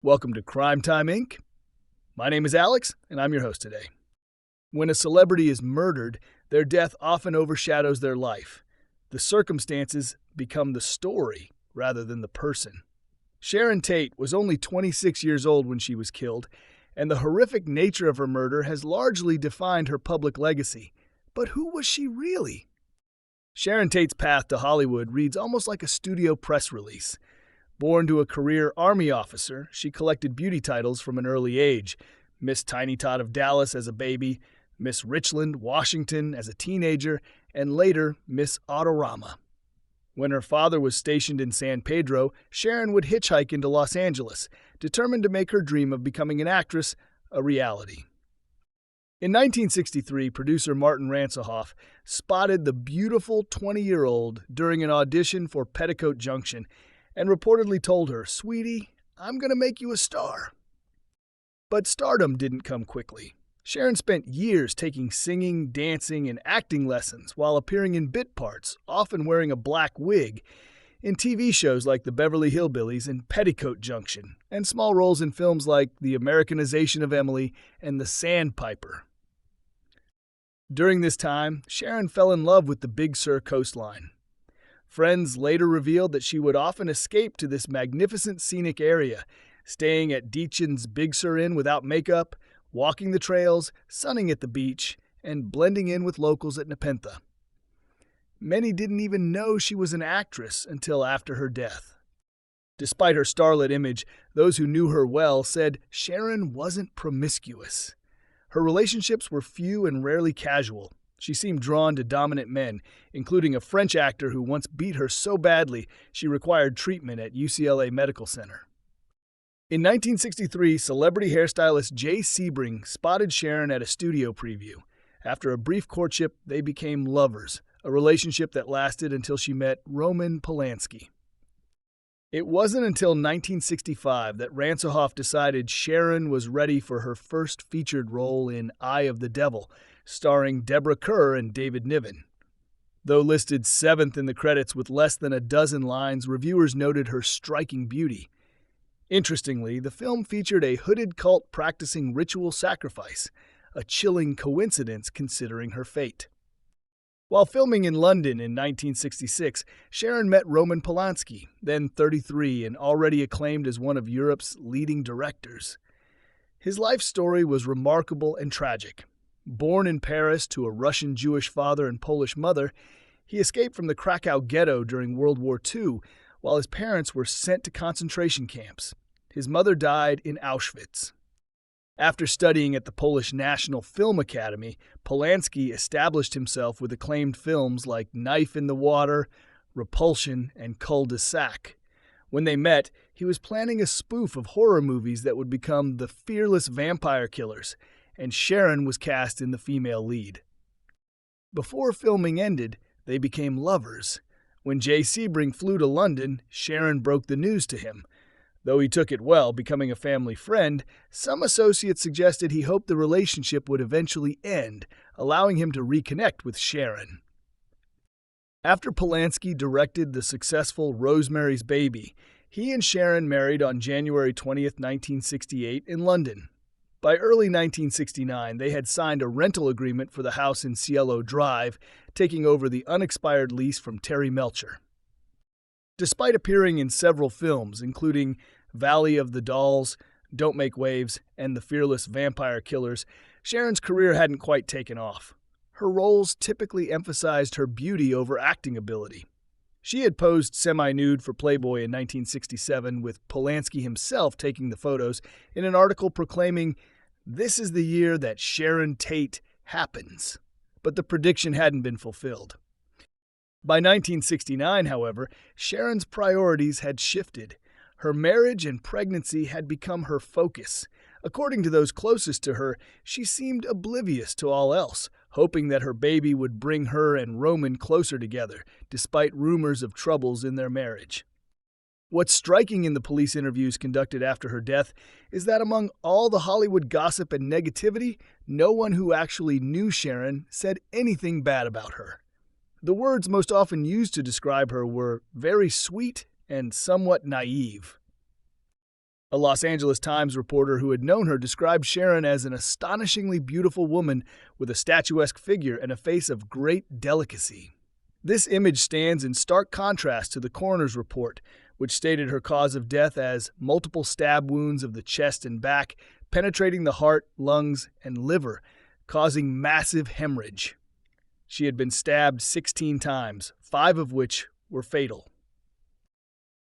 Welcome to Crime Time Inc. My name is Alex, and I'm your host today. When a celebrity is murdered, their death often overshadows their life. The circumstances become the story rather than the person. Sharon Tate was only 26 years old when she was killed, and the horrific nature of her murder has largely defined her public legacy. But who was she really? Sharon Tate's path to Hollywood reads almost like a studio press release. Born to a career Army officer, she collected beauty titles from an early age. Miss Tiny Tot of Dallas as a baby, Miss Richland, Washington as a teenager, and later Miss Autorama. When her father was stationed in San Pedro, Sharon would hitchhike into Los Angeles, determined to make her dream of becoming an actress a reality. In 1963, producer Martin Ransohoff spotted the beautiful 20-year-old during an audition for Petticoat Junction and reportedly told her, "Sweetie, I'm going to make you a star." But stardom didn't come quickly. Sharon spent years taking singing, dancing, and acting lessons while appearing in bit parts, often wearing a black wig, in TV shows like The Beverly Hillbillies and Petticoat Junction, and small roles in films like The Americanization of Emily and The Sandpiper. During this time, Sharon fell in love with the Big Sur coastline. Friends later revealed that she would often escape to this magnificent scenic area, staying at Deachin's Big Sur Inn without makeup, walking the trails, sunning at the beach, and blending in with locals at Nepenthe. Many didn't even know she was an actress until after her death. Despite her starlet image, those who knew her well said Sharon wasn't promiscuous. Her relationships were few and rarely casual. She seemed drawn to dominant men, including a French actor who once beat her so badly she required treatment at UCLA Medical Center. In 1963, celebrity hairstylist Jay Sebring spotted Sharon at a studio preview. After a brief courtship, they became lovers, a relationship that lasted until she met Roman Polanski. It wasn't until 1965 that Ransohoff decided Sharon was ready for her first featured role in Eye of the Devil, starring Deborah Kerr and David Niven. Though listed 7th in the credits with less than a dozen lines, reviewers noted her striking beauty. Interestingly, the film featured a hooded cult practicing ritual sacrifice, a chilling coincidence considering her fate. While filming in London in 1966, Sharon met Roman Polanski, then 33 and already acclaimed as one of Europe's leading directors. His life story was remarkable and tragic. Born in Paris to a Russian Jewish father and Polish mother, he escaped from the Krakow ghetto during World War II, while his parents were sent to concentration camps. His mother died in Auschwitz. After studying at the Polish National Film Academy, Polanski established himself with acclaimed films like Knife in the Water, Repulsion, and Cul-de-sac. When they met, he was planning a spoof of horror movies that would become The Fearless Vampire Killers, and Sharon was cast in the female lead. Before filming ended, they became lovers. When Jay Sebring flew to London, Sharon broke the news to him. Though he took it well, becoming a family friend, some associates suggested he hoped the relationship would eventually end, allowing him to reconnect with Sharon. After Polanski directed the successful Rosemary's Baby, he and Sharon married on January 20, 1968, in London. By early 1969, they had signed a rental agreement for the house in Cielo Drive, taking over the unexpired lease from Terry Melcher. Despite appearing in several films, including Valley of the Dolls, Don't Make Waves, and The Fearless Vampire Killers, Sharon's career hadn't quite taken off. Her roles typically emphasized her beauty over acting ability. She had posed semi-nude for Playboy in 1967, with Polanski himself taking the photos in an article proclaiming, "This is the year that Sharon Tate happens." But the prediction hadn't been fulfilled. By 1969, however, Sharon's priorities had shifted. Her marriage and pregnancy had become her focus. According to those closest to her, she seemed oblivious to all else, hoping that her baby would bring her and Roman closer together, despite rumors of troubles in their marriage. What's striking in the police interviews conducted after her death is that among all the Hollywood gossip and negativity, no one who actually knew Sharon said anything bad about her. The words most often used to describe her were very sweet and somewhat naive. A Los Angeles Times reporter who had known her described Sharon as an astonishingly beautiful woman with a statuesque figure and a face of great delicacy. This image stands in stark contrast to the coroner's report, which stated her cause of death as multiple stab wounds of the chest and back, penetrating the heart, lungs, and liver, causing massive hemorrhage. She had been stabbed 16 times, 5 of which were fatal.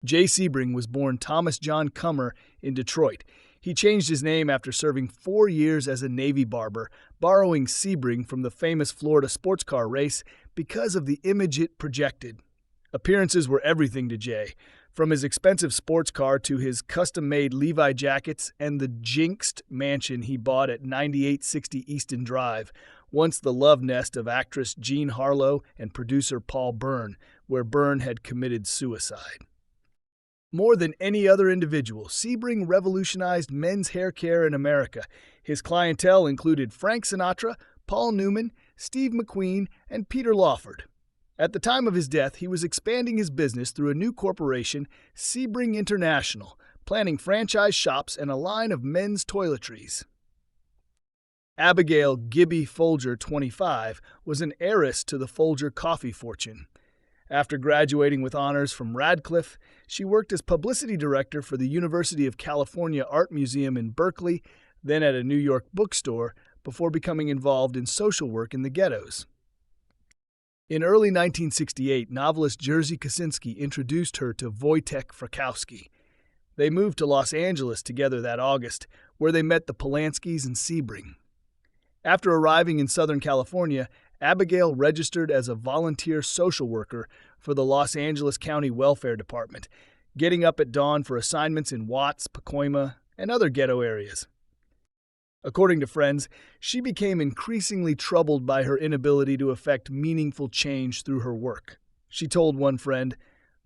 Jay Sebring was born Thomas John Cummer in Detroit. He changed his name after serving 4 years as a Navy barber, borrowing Sebring from the famous Florida sports car race because of the image it projected. Appearances were everything to Jay, from his expensive sports car to his custom-made Levi jackets and the jinxed mansion he bought at 9860 Easton Drive, once the love nest of actress Jean Harlow and producer Paul Byrne, where Byrne had committed suicide. More than any other individual, Sebring revolutionized men's hair care in America. His clientele included Frank Sinatra, Paul Newman, Steve McQueen, and Peter Lawford. At the time of his death, he was expanding his business through a new corporation, Sebring International, planning franchise shops and a line of men's toiletries. Abigail Folger, 25, was an heiress to the Folger coffee fortune. After graduating with honors from Radcliffe, she worked as publicity director for the University of California Art Museum in Berkeley, then at a New York bookstore, before becoming involved in social work in the ghettos. In early 1968, novelist Jerzy Kosinski introduced her to Voytek Frykowski. They moved to Los Angeles together that August, where they met the Polanskis and Sebring. After arriving in Southern California, Abigail registered as a volunteer social worker for the Los Angeles County Welfare Department, getting up at dawn for assignments in Watts, Pacoima, and other ghetto areas. According to friends, she became increasingly troubled by her inability to effect meaningful change through her work. She told one friend,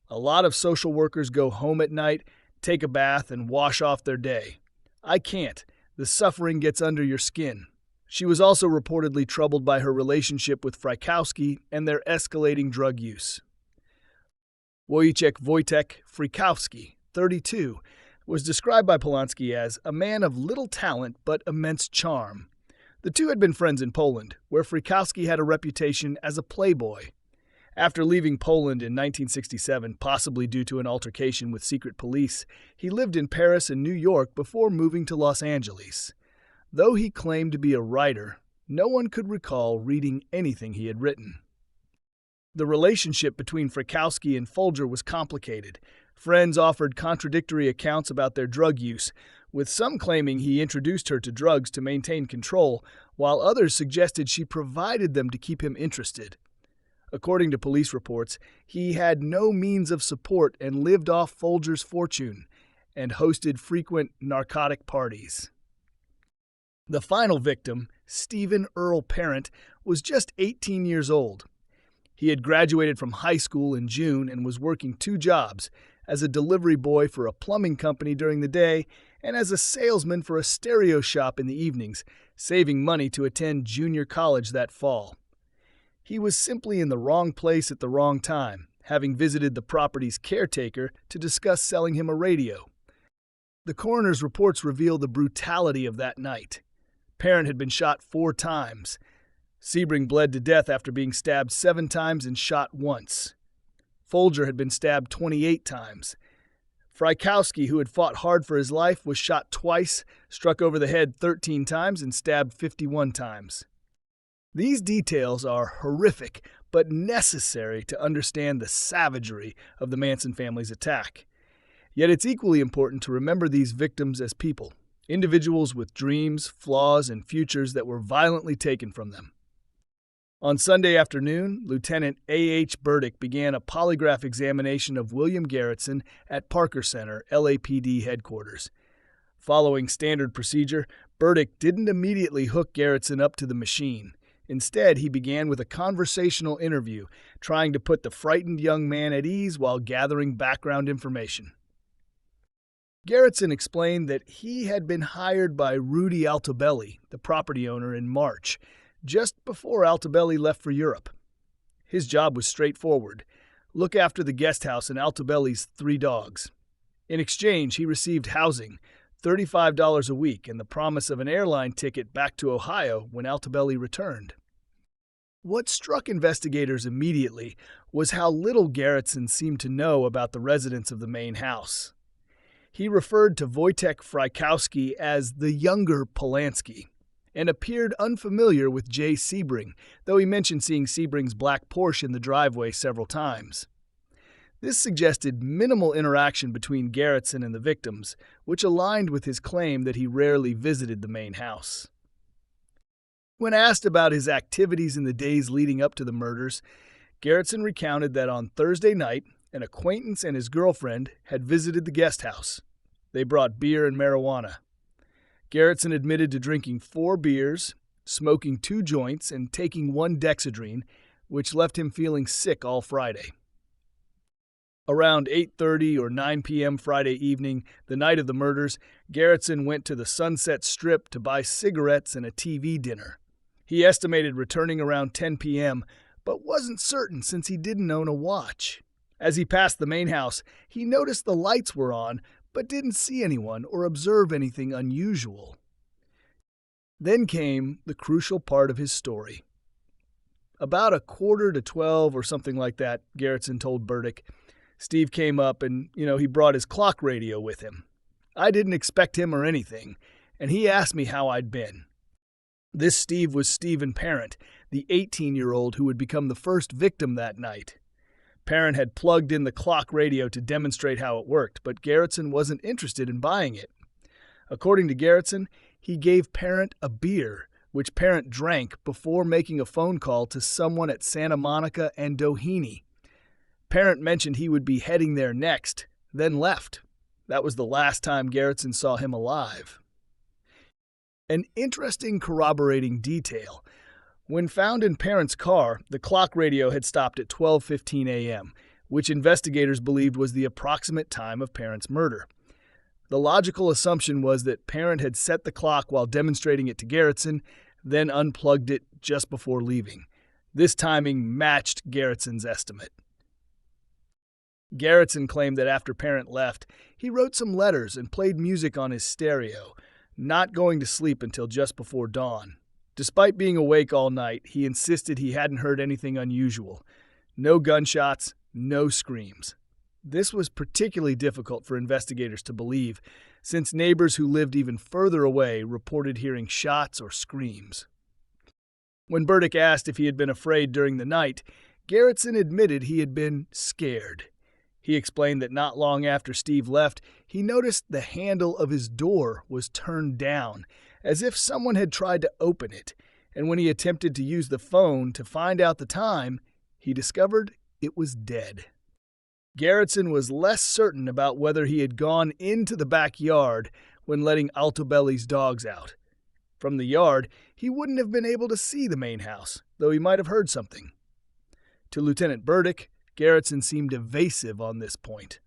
"A lot of social workers go home at night, take a bath, and wash off their day. I can't. The suffering gets under your skin." She was also reportedly troubled by her relationship with Frykowski and their escalating drug use. Voytek Frykowski, 32, was described by Polanski as a man of little talent but immense charm. The two had been friends in Poland, where Frykowski had a reputation as a playboy. After leaving Poland in 1967, possibly due to an altercation with secret police, he lived in Paris and New York before moving to Los Angeles. Though he claimed to be a writer, no one could recall reading anything he had written. The relationship between Frykowski and Folger was complicated. Friends offered contradictory accounts about their drug use, with some claiming he introduced her to drugs to maintain control, while others suggested she provided them to keep him interested. According to police reports, he had no means of support and lived off Folger's fortune, and hosted frequent narcotic parties. The final victim, Stephen Earl Parent, was just 18 years old. He had graduated from high school in June and was working 2 jobs, as a delivery boy for a plumbing company during the day and as a salesman for a stereo shop in the evenings, saving money to attend junior college that fall. He was simply in the wrong place at the wrong time, having visited the property's caretaker to discuss selling him a radio. The coroner's reports reveal the brutality of that night. Parent had been shot 4 times. Sebring bled to death after being stabbed 7 times and shot once. Folger had been stabbed 28 times. Frykowski, who had fought hard for his life, was shot twice, struck over the head 13 times, and stabbed 51 times. These details are horrific, but necessary to understand the savagery of the Manson family's attack. Yet it's equally important to remember these victims as people. Individuals with dreams, flaws, and futures that were violently taken from them. On Sunday afternoon, Lieutenant A.H. Burdick began a polygraph examination of William Garretson at Parker Center, LAPD headquarters. Following standard procedure, Burdick didn't immediately hook Garretson up to the machine. Instead, he began with a conversational interview, trying to put the frightened young man at ease while gathering background information. Garretson explained that he had been hired by Rudy Altobelli, the property owner, in March, just before Altobelli left for Europe. His job was straightforward: look after the guest house and Altobelli's 3 dogs. In exchange, he received housing, $35 a week, and the promise of an airline ticket back to Ohio when Altobelli returned. What struck investigators immediately was how little Garretson seemed to know about the residents of the main house. He referred to Voytek Frykowski as the younger Polanski, and appeared unfamiliar with Jay Sebring, though he mentioned seeing Sebring's black Porsche in the driveway several times. This suggested minimal interaction between Garretson and the victims, which aligned with his claim that he rarely visited the main house. When asked about his activities in the days leading up to the murders, Garretson recounted that on Thursday night, an acquaintance and his girlfriend had visited the guest house. They brought beer and marijuana. Garretson admitted to drinking 4 beers, smoking 2 joints, and taking 1 Dexedrine, which left him feeling sick all Friday. Around 8:30 or 9 p.m. Friday evening, the night of the murders, Garretson went to the Sunset Strip to buy cigarettes and a TV dinner. He estimated returning around 10 p.m., but wasn't certain since he didn't own a watch. As he passed the main house, he noticed the lights were on, but didn't see anyone or observe anything unusual. Then came the crucial part of his story. About 11:45 or something like that, Garretson told Burdick, Steve came up and, he brought his clock radio with him. I didn't expect him or anything, and he asked me how I'd been. This Steve was Stephen Parent, the 18-year-old who would become the first victim that night. Parent had plugged in the clock radio to demonstrate how it worked, but Garretson wasn't interested in buying it. According to Garretson, he gave Parent a beer, which Parent drank before making a phone call to someone at Santa Monica and Doheny. Parent mentioned he would be heading there next, then left. That was the last time Garretson saw him alive. An interesting corroborating detail. When found in Parent's car, the clock radio had stopped at 12:15 a.m., which investigators believed was the approximate time of Parent's murder. The logical assumption was that Parent had set the clock while demonstrating it to Garretson, then unplugged it just before leaving. This timing matched Garretson's estimate. Garretson claimed that after Parent left, he wrote some letters and played music on his stereo, not going to sleep until just before dawn. Despite being awake all night, he insisted he hadn't heard anything unusual. No gunshots, no screams. This was particularly difficult for investigators to believe, since neighbors who lived even further away reported hearing shots or screams. When Burdick asked if he had been afraid during the night, Garretson admitted he had been scared. He explained that not long after Steve left, he noticed the handle of his door was turned down, as if someone had tried to open it, and when he attempted to use the phone to find out the time, he discovered it was dead. Garretson was less certain about whether he had gone into the backyard when letting Altobelli's dogs out. From the yard, he wouldn't have been able to see the main house, though he might have heard something. To Lieutenant Burdick, Garretson seemed evasive on this point.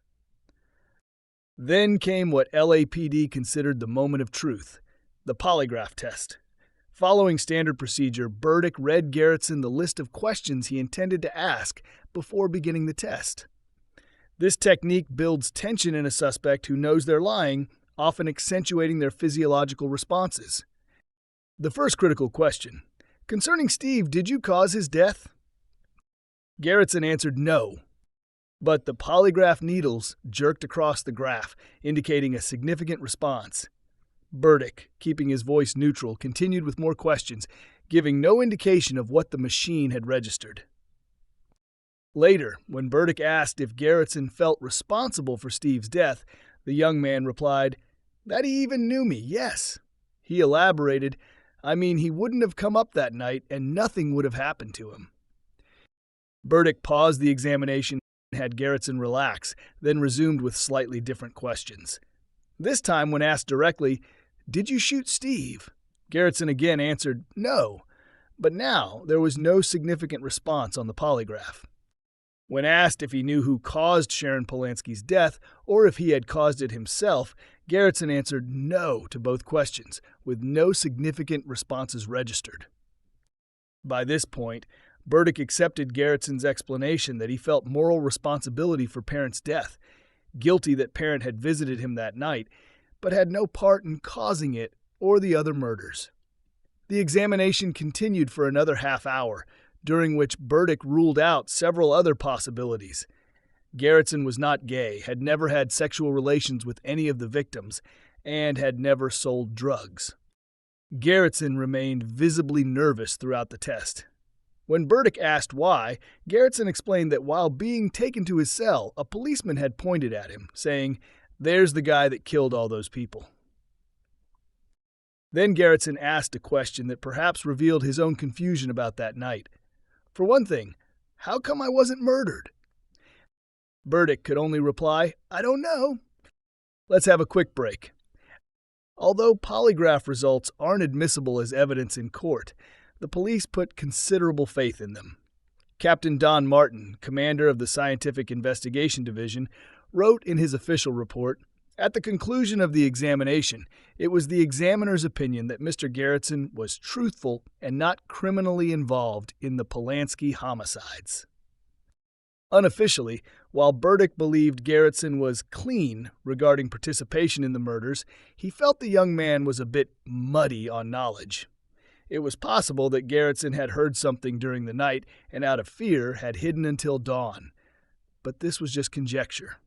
Then came what LAPD considered the moment of truth, the polygraph test. Following standard procedure, Burdick read Garretson the list of questions he intended to ask before beginning the test. This technique builds tension in a suspect who knows they're lying, often accentuating their physiological responses. The first critical question: concerning Steve, did you cause his death? Garretson answered no, but the polygraph needles jerked across the graph, indicating a significant response. Burdick, keeping his voice neutral, continued with more questions, giving no indication of what the machine had registered. Later, when Burdick asked if Garretson felt responsible for Steve's death, the young man replied, "That he even knew me, yes." He elaborated, "I mean, he wouldn't have come up that night and nothing would have happened to him." Burdick paused the examination and had Garretson relax, then resumed with slightly different questions. This time, when asked directly, "Did you shoot Steve?" Garretson again answered no, but now there was no significant response on the polygraph. When asked if he knew who caused Sharon Polanski's death or if he had caused it himself, Garretson answered no to both questions, with no significant responses registered. By this point, Burdick accepted Garretson's explanation that he felt moral responsibility for Parent's death, guilty that Parent had visited him that night, but had no part in causing it or the other murders. The examination continued for another half hour, during which Burdick ruled out several other possibilities. Garretson was not gay, had never had sexual relations with any of the victims, and had never sold drugs. Garretson remained visibly nervous throughout the test. When Burdick asked why, Garretson explained that while being taken to his cell, a policeman had pointed at him, saying, "There's the guy that killed all those people." Then Garretson asked a question that perhaps revealed his own confusion about that night. For one thing, how come I wasn't murdered? Burdick could only reply, "I don't know." Let's have a quick break. Although polygraph results aren't admissible as evidence in court, the police put considerable faith in them. Captain Don Martin, commander of the Scientific Investigation Division, wrote in his official report, "At the conclusion of the examination, it was the examiner's opinion that Mr. Garretson was truthful and not criminally involved in the Polanski homicides." Unofficially, while Burdick believed Garretson was clean regarding participation in the murders, he felt the young man was a bit muddy on knowledge. It was possible that Garretson had heard something during the night and out of fear had hidden until dawn. But this was just conjecture.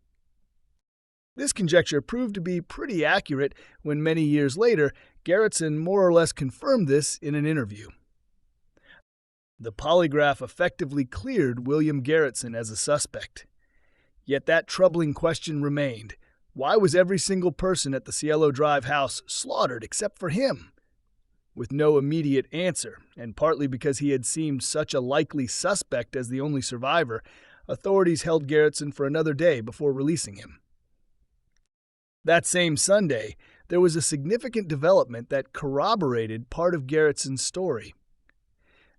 This conjecture proved to be pretty accurate when many years later, Garretson more or less confirmed this in an interview. The polygraph effectively cleared William Garretson as a suspect. Yet that troubling question remained. Why was every single person at the Cielo Drive house slaughtered except for him? With no immediate answer, and partly because he had seemed such a likely suspect as the only survivor, authorities held Garretson for another day before releasing him. That same Sunday, there was a significant development that corroborated part of Garretson's story.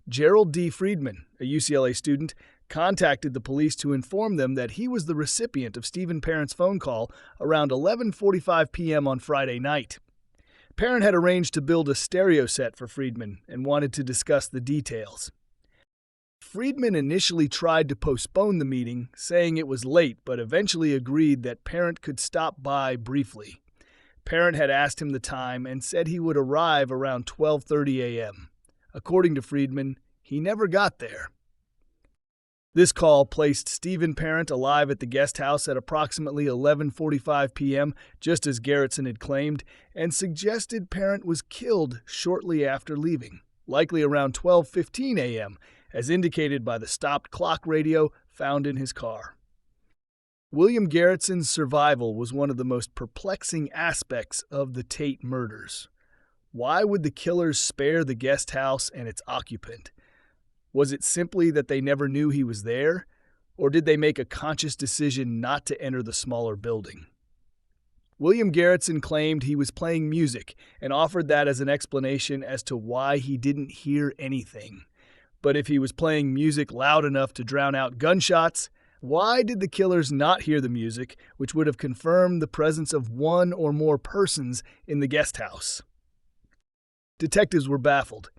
Gerald D. Friedman, a UCLA student, contacted the police to inform them that he was the recipient of Stephen Parent's phone call around 11:45 p.m. on Friday night. Parent had arranged to build a stereo set for Friedman and wanted to discuss the details. Friedman initially tried to postpone the meeting, saying it was late, but eventually agreed that Parent could stop by briefly. Parent had asked him the time and said he would arrive around 12:30 a.m. According to Friedman, he never got there. This call placed Stephen Parent alive at the guest house at approximately 11:45 p.m., just as Garretson had claimed, and suggested Parent was killed shortly after leaving, likely around 12:15 a.m., as indicated by the stopped clock radio found in his car. William Garretson's survival was one of the most perplexing aspects of the Tate murders. Why would the killers spare the guest house and its occupant? Was it simply that they never knew he was there, or did they make a conscious decision not to enter the smaller building? William Garretson claimed he was playing music and offered that as an explanation as to why he didn't hear anything. But if he was playing music loud enough to drown out gunshots, why did the killers not hear the music, which would have confirmed the presence of one or more persons in the guest house? Detectives were baffled.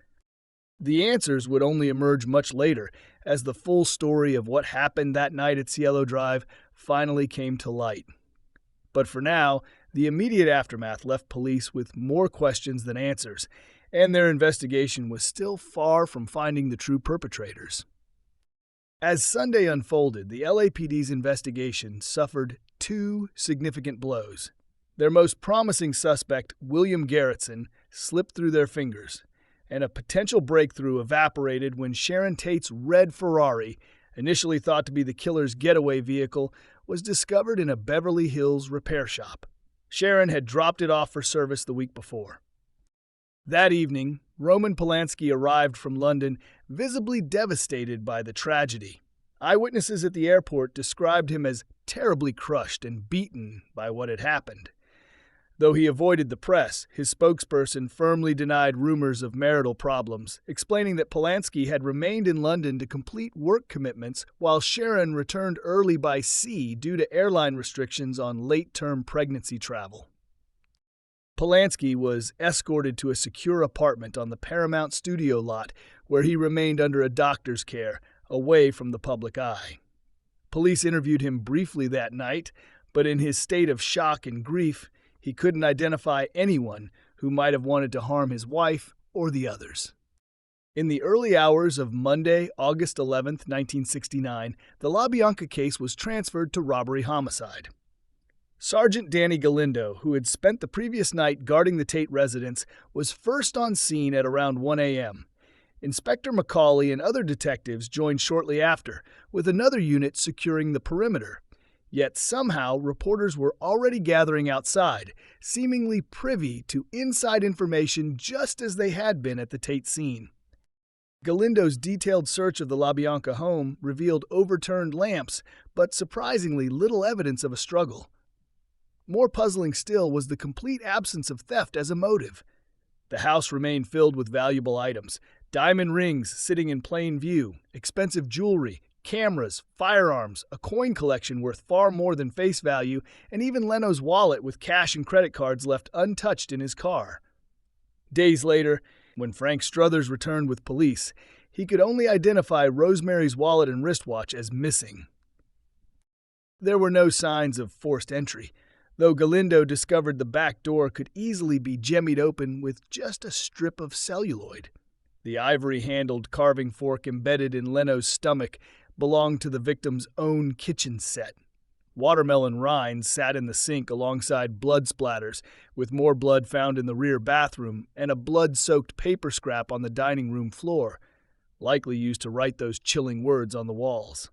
The answers would only emerge much later, as the full story of what happened that night at Cielo Drive finally came to light. But for now, the immediate aftermath left police with more questions than answers, and their investigation was still far from finding the true perpetrators. As Sunday unfolded, the LAPD's investigation suffered two significant blows. Their most promising suspect, William Garretson, slipped through their fingers, and a potential breakthrough evaporated when Sharon Tate's red Ferrari, initially thought to be the killer's getaway vehicle, was discovered in a Beverly Hills repair shop. Sharon had dropped it off for service the week before. That evening, Roman Polanski arrived from London, visibly devastated by the tragedy. Eyewitnesses at the airport described him as terribly crushed and beaten by what had happened. Though he avoided the press, his spokesperson firmly denied rumors of marital problems, explaining that Polanski had remained in London to complete work commitments while Sharon returned early by sea due to airline restrictions on late-term pregnancy travel. Polanski was escorted to a secure apartment on the Paramount studio lot where he remained under a doctor's care, away from the public eye. Police interviewed him briefly that night, but in his state of shock and grief, He couldn't identify anyone who might have wanted to harm his wife or the others. In the early hours of Monday, August 11, 1969, the LaBianca case was transferred to robbery-homicide. Sergeant Danny Galindo, who had spent the previous night guarding the Tate residence, was first on scene at around 1 a.m. Inspector McCauley and other detectives joined shortly after, with another unit securing the perimeter. Yet somehow, reporters were already gathering outside, seemingly privy to inside information just as they had been at the Tate scene. Galindo's detailed search of the LaBianca home revealed overturned lamps, but surprisingly little evidence of a struggle. More puzzling still was the complete absence of theft as a motive. The house remained filled with valuable items: diamond rings sitting in plain view, expensive jewelry, cameras, firearms, a coin collection worth far more than face value, and even Leno's wallet with cash and credit cards left untouched in his car. Days later, when Frank Struthers returned with police, he could only identify Rosemary's wallet and wristwatch as missing. There were no signs of forced entry, though Galindo discovered the back door could easily be jemmied open with just a strip of celluloid. The ivory-handled carving fork embedded in Leno's stomach belonged to the victim's own kitchen set. Watermelon rinds sat in the sink alongside blood splatters, with more blood found in the rear bathroom and a blood-soaked paper scrap on the dining room floor, likely used to write those chilling words on the walls.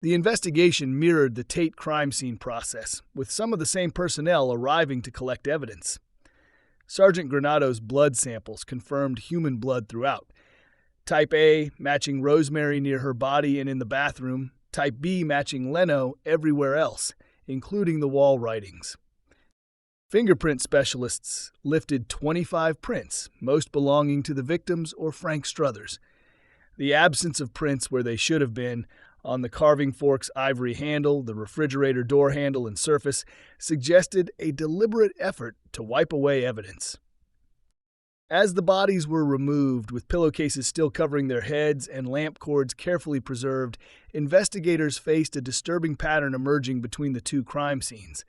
The investigation mirrored the Tate crime scene process, with some of the same personnel arriving to collect evidence. Sergeant Granado's blood samples confirmed human blood throughout. Type A matching Rosemary near her body and in the bathroom, Type B matching Leno everywhere else, including the wall writings. Fingerprint specialists lifted 25 prints, most belonging to the victims or Frank Struthers. The absence of prints where they should have been, on the carving fork's ivory handle, the refrigerator door handle, and surface, suggested a deliberate effort to wipe away evidence. As the bodies were removed, with pillowcases still covering their heads and lamp cords carefully preserved, investigators faced a disturbing pattern emerging between the two crime scenes.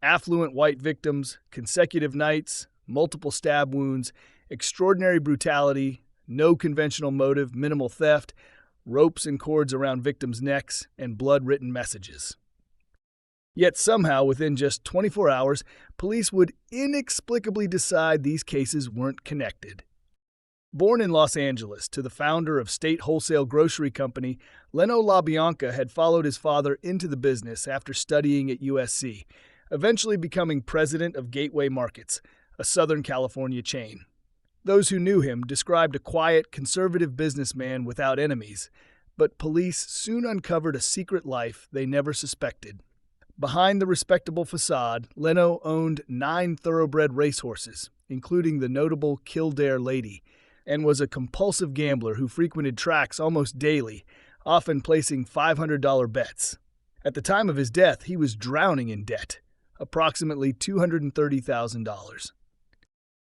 Affluent white victims, consecutive nights, multiple stab wounds, extraordinary brutality, no conventional motive, minimal theft, ropes and cords around victims' necks, and blood-written messages. Yet somehow, within just 24 hours, police would inexplicably decide these cases weren't connected. Born in Los Angeles to the founder of State Wholesale Grocery Company, Leno LaBianca had followed his father into the business after studying at USC, eventually becoming president of Gateway Markets, a Southern California chain. Those who knew him described a quiet, conservative businessman without enemies, but police soon uncovered a secret life they never suspected. Behind the respectable facade, Leno owned 9 thoroughbred racehorses, including the notable Kildare Lady, and was a compulsive gambler who frequented tracks almost daily, often placing $500 bets. At the time of his death, he was drowning in debt, approximately $230,000.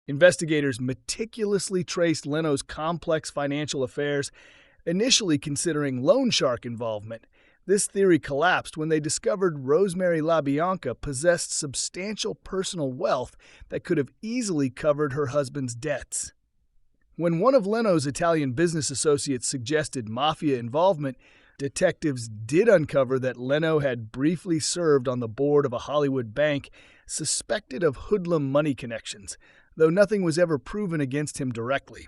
Investigators meticulously traced Leno's complex financial affairs, initially considering loan shark involvement. This theory collapsed when they discovered Rosemary LaBianca possessed substantial personal wealth that could have easily covered her husband's debts. When one of Leno's Italian business associates suggested mafia involvement, detectives did uncover that Leno had briefly served on the board of a Hollywood bank suspected of hoodlum money connections, though nothing was ever proven against him directly.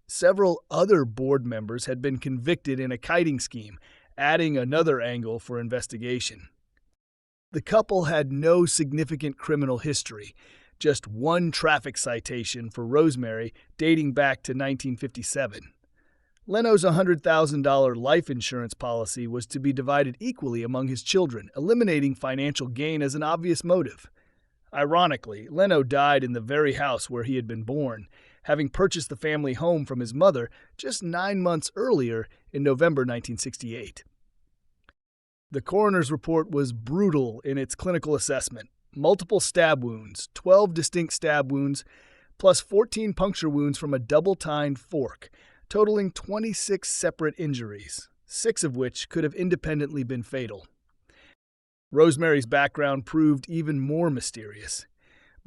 Several other board members had been convicted in a kiting scheme, adding another angle for investigation. The couple had no significant criminal history, just one traffic citation for Rosemary dating back to 1957. Leno's $100,000 life insurance policy was to be divided equally among his children, eliminating financial gain as an obvious motive. Ironically, Leno died in the very house where he had been born, having purchased the family home from his mother just 9 months earlier in November 1968. The coroner's report was brutal in its clinical assessment. Multiple stab wounds, 12 distinct stab wounds, plus 14 puncture wounds from a double-tined fork, totaling 26 separate injuries, 6 of which could have independently been fatal. Rosemary's background proved even more mysterious.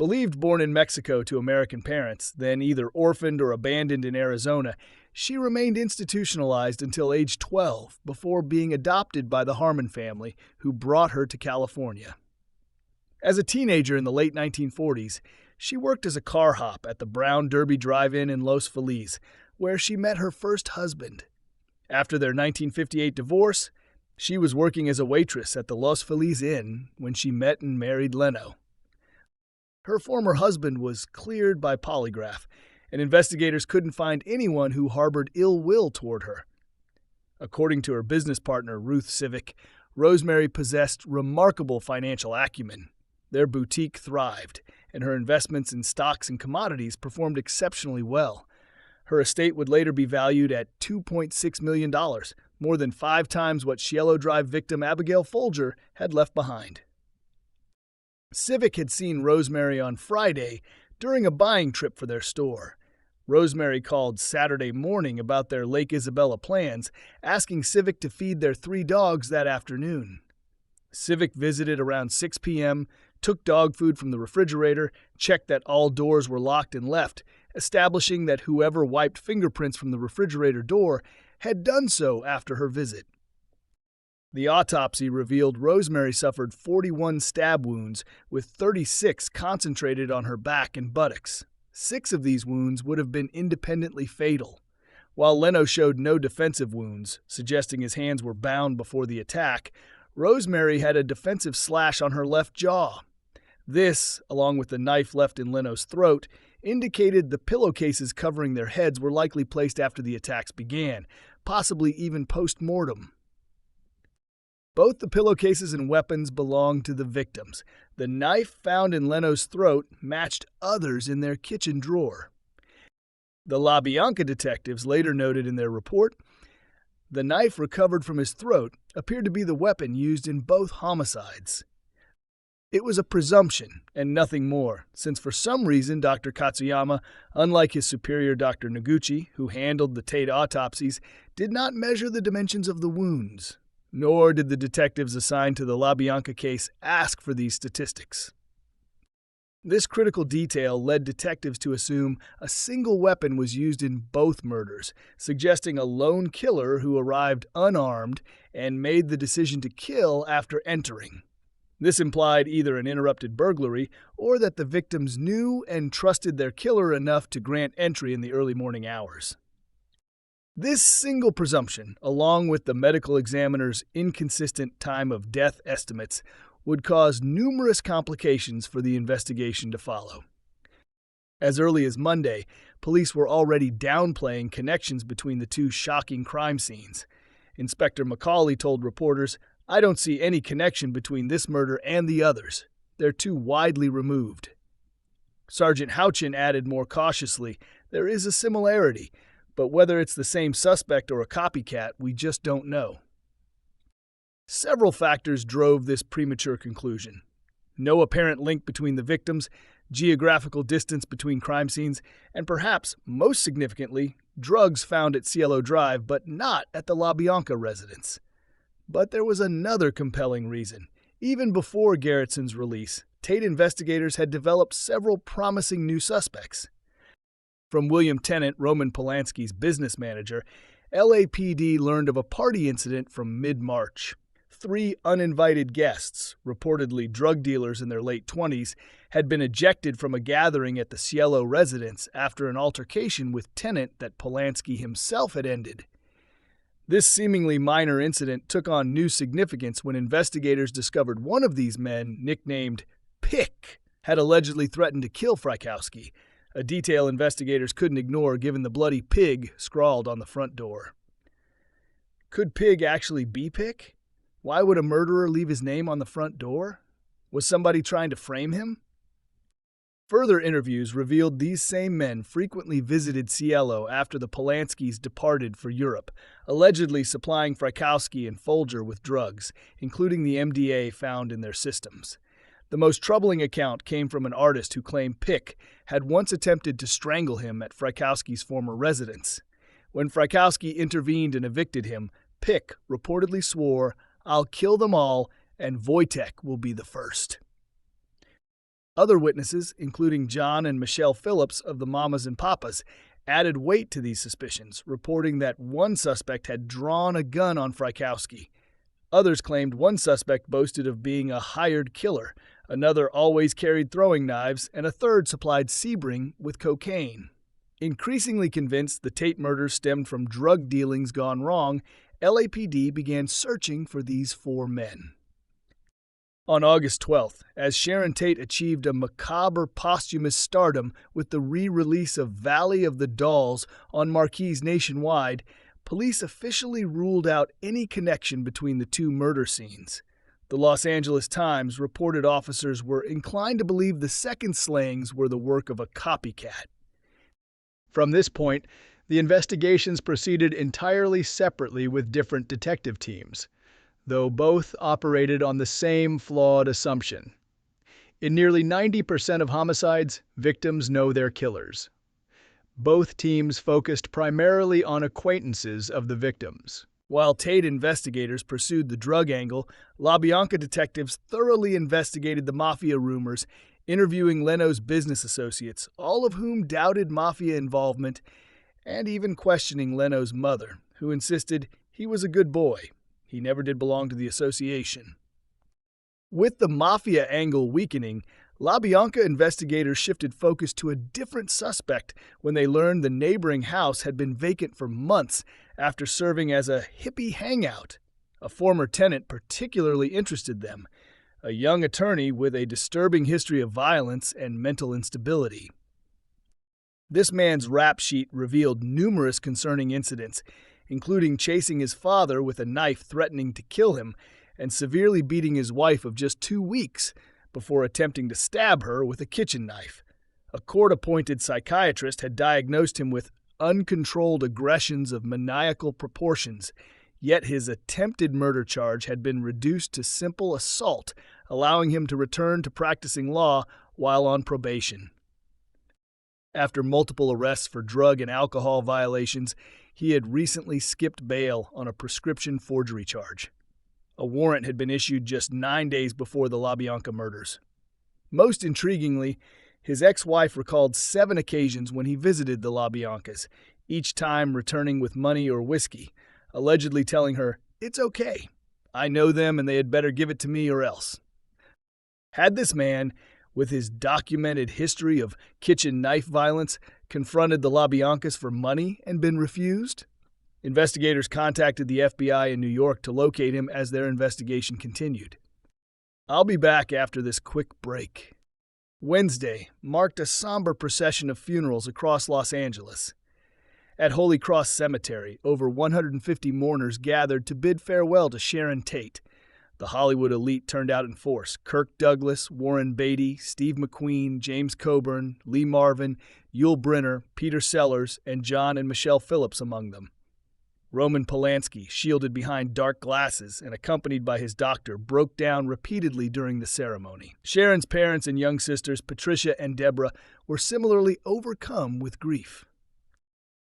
Believed born in Mexico to American parents, then either orphaned or abandoned in Arizona, she remained institutionalized until age 12 before being adopted by the Harmon family, who brought her to California. As a teenager in the late 1940s, she worked as a car hop at the Brown Derby Drive-In in Los Feliz, where she met her first husband. After their 1958 divorce, she was working as a waitress at the Los Feliz Inn when she met and married Leno. Her former husband was cleared by polygraph, and investigators couldn't find anyone who harbored ill will toward her. According to her business partner, Ruth Civic, Rosemary possessed remarkable financial acumen. Their boutique thrived, and her investments in stocks and commodities performed exceptionally well. Her estate would later be valued at $2.6 million, more than 5 times what Cielo Drive victim Abigail Folger had left behind. Civic had seen Rosemary on Friday during a buying trip for their store. Rosemary called Saturday morning about their Lake Isabella plans, asking Civic to feed their 3 dogs that afternoon. Civic visited around 6 p.m., took dog food from the refrigerator, checked that all doors were locked, and left, establishing that whoever wiped fingerprints from the refrigerator door had done so after her visit. The autopsy revealed Rosemary suffered 41 stab wounds, with 36 concentrated on her back and buttocks. 6 of these wounds would have been independently fatal. While Leno showed no defensive wounds, suggesting his hands were bound before the attack, Rosemary had a defensive slash on her left jaw. This, along with the knife left in Leno's throat, indicated the pillowcases covering their heads were likely placed after the attacks began, possibly even post-mortem. Both the pillowcases and weapons belonged to the victims. The knife found in Leno's throat matched others in their kitchen drawer. The LaBianca detectives later noted in their report, the knife recovered from his throat appeared to be the weapon used in both homicides. It was a presumption and nothing more, since for some reason Dr. Katsuyama, unlike his superior Dr. Noguchi, who handled the Tate autopsies, did not measure the dimensions of the wounds. Nor did the detectives assigned to the LaBianca case ask for these statistics. This critical detail led detectives to assume a single weapon was used in both murders, suggesting a lone killer who arrived unarmed and made the decision to kill after entering. This implied either an interrupted burglary or that the victims knew and trusted their killer enough to grant entry in the early morning hours. This single presumption, along with the medical examiner's inconsistent time of death estimates, would cause numerous complications for the investigation to follow. As early as Monday, police were already downplaying connections between the 2 shocking crime scenes. Inspector McCauley told reporters, "I don't see any connection between this murder and the others. They're too widely removed." Sergeant Houchin added more cautiously, "There is a similarity, but whether it's the same suspect or a copycat, we just don't know." Several factors drove this premature conclusion. No apparent link between the victims, geographical distance between crime scenes, and perhaps most significantly, drugs found at Cielo Drive but not at the LaBianca residence. But there was another compelling reason. Even before Garretson's release, Tate investigators had developed several promising new suspects. From William Tennant, Roman Polanski's business manager, LAPD learned of a party incident from mid-March. 3 uninvited guests, reportedly drug dealers in their late 20s, had been ejected from a gathering at the Cielo residence after an altercation with Tennant that Polanski himself had ended. This seemingly minor incident took on new significance when investigators discovered one of these men, nicknamed Pick, had allegedly threatened to kill Frykowski, a detail investigators couldn't ignore given the bloody pig scrawled on the front door. Could Pig actually be Pick? Why would a murderer leave his name on the front door? Was somebody trying to frame him? Further interviews revealed these same men frequently visited Cielo after the Polanskis departed for Europe, allegedly supplying Frykowski and Folger with drugs, including the MDA found in their systems. The most troubling account came from an artist who claimed Pick had once attempted to strangle him at Frykowski's former residence. When Frykowski intervened and evicted him, Pick reportedly swore, "I'll kill them all, and Voytek will be the first." Other witnesses, including John and Michelle Phillips of the Mamas and Papas, added weight to these suspicions, reporting that one suspect had drawn a gun on Frykowski. Others claimed one suspect boasted of being a hired killer, another always carried throwing knives, and a third supplied Sebring with cocaine. Increasingly convinced the Tate murders stemmed from drug dealings gone wrong, LAPD began searching for these four men. On August 12th, as Sharon Tate achieved a macabre posthumous stardom with the re-release of Valley of the Dolls on marquees nationwide, police officially ruled out any connection between the two murder scenes. The Los Angeles Times reported officers were inclined to believe the second slayings were the work of a copycat. From this point, the investigations proceeded entirely separately with different detective teams, though both operated on the same flawed assumption. In nearly 90% of homicides, victims know their killers. Both teams focused primarily on acquaintances of the victims. While Tate investigators pursued the drug angle, LaBianca detectives thoroughly investigated the mafia rumors, interviewing Leno's business associates, all of whom doubted mafia involvement, and even questioning Leno's mother, who insisted he was a good boy. He never did belong to the association. With the mafia angle weakening, LaBianca investigators shifted focus to a different suspect when they learned the neighboring house had been vacant for months after serving as a hippie hangout. A former tenant particularly interested them, a young attorney with a disturbing history of violence and mental instability. This man's rap sheet revealed numerous concerning incidents, including chasing his father with a knife threatening to kill him and severely beating his wife of just 2 weeks before attempting to stab her with a kitchen knife. A court-appointed psychiatrist had diagnosed him with uncontrolled aggressions of maniacal proportions, yet his attempted murder charge had been reduced to simple assault, allowing him to return to practicing law while on probation. After multiple arrests for drug and alcohol violations, he had recently skipped bail on a prescription forgery charge. A warrant had been issued just 9 days before the LaBianca murders. Most intriguingly, his ex-wife recalled 7 occasions when he visited the LaBiancas, each time returning with money or whiskey, allegedly telling her, "It's okay. I know them and they had better give it to me or else." Had this man, with his documented history of kitchen knife violence, confronted the LaBiancas for money and been refused? Investigators contacted the FBI in New York to locate him as their investigation continued. I'll be back after this quick break. Wednesday marked a somber procession of funerals across Los Angeles. At Holy Cross Cemetery, over 150 mourners gathered to bid farewell to Sharon Tate. The Hollywood elite turned out in force: Kirk Douglas, Warren Beatty, Steve McQueen, James Coburn, Lee Marvin, Yul Brynner, Peter Sellers, and John and Michelle Phillips among them. Roman Polanski, shielded behind dark glasses and accompanied by his doctor, broke down repeatedly during the ceremony. Sharon's parents and young sisters, Patricia and Deborah, were similarly overcome with grief.